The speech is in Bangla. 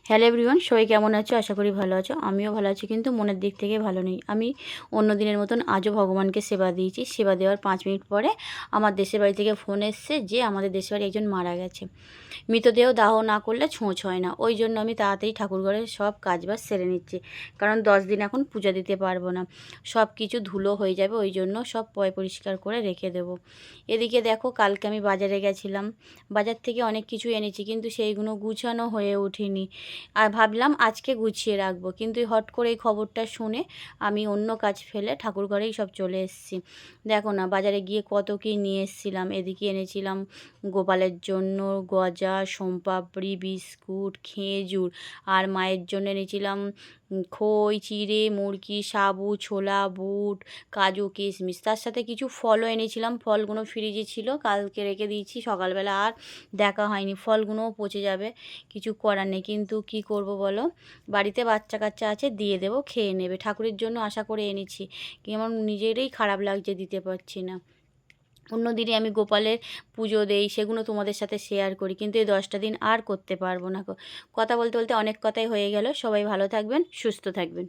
হ্যালো এভরিওয়ান, সবাই কেমন আছো? আশা করি ভালো আছো। আমিও ভালো আছি, কিন্তু মনের দিক থেকে ভালো নেই। আমি অন্য দিনের মতন আজও ভগবানকে সেবা দিয়েছি। সেবা দেওয়ার 5 মিনিট পরে আমার দেশের বাড়ি থেকে ফোন এসছে যে আমাদের দেশের বাড়ি একজন মারা গেছে। মৃতদেহ দাহ না করলে ছোঁচ হয় না। ওই জন্য আমি তাড়াতাড়ি ঠাকুরঘরের সব কাজবাজ সেরে নিচ্ছি, কারণ 10 দিন এখন পূজা দিতে পারবো না। সব কিছু ধুলো হয়ে যাবে, ওই জন্য সব পরিষ্কার করে রেখে দেবো। এদিকে দেখো, কালকে আমি বাজারে গেছিলাম। বাজার থেকে অনেক কিছু এনেছি, কিন্তু সেইগুলো গুছানো হয়ে ওঠেনি। আর ভাবলাম আজকে গুছিয়ে রাখবো, কিন্তু হট করে এই খবরটা শুনে আমি অন্য কাজ ফেলে ঠাকুরঘরেই সব চলে এসেছি। দেখো না, বাজারে গিয়ে কত কী নিয়ে এসেছিলাম। এদিকে এনেছিলাম গোপালের জন্য গজা, সোমপাপড়ি, বিস্কুট, খেজুর। আর মায়ের জন্য এনেছিলাম খই, চিড়ে, মুরগি, সাবু, ছোলা, বুট, কাজু, কিশমিশ। তার সাথে কিছু ফলও এনেছিলাম। ফলগুলো ফ্রিজে ছিল, কালকে রেখে দিয়েছি। সকালবেলা আর দেখা হয়নি। ফলগুলোও পচে যাবে, কিছু করার নেই। কিন্তু কি করব বলো, বাড়িতে বাচ্চা কাচ্চা আছে, দিয়ে দেবো, খেয়ে নেবে। ঠাকুরের জন্য আশা করে এনেছি, কি আমার নিজেরই খারাপ লাগছে, দিতে পারছি না। অন্য দিনে আমি গোপালের পুজো দেই, সেগুলো তোমাদের সাথে শেয়ার করি, কিন্তু এই 10টা দিন আর করতে পারবো না। কথা বলতে বলতে অনেক কথাই হয়ে গেল। সবাই ভালো থাকবেন, সুস্থ থাকবেন।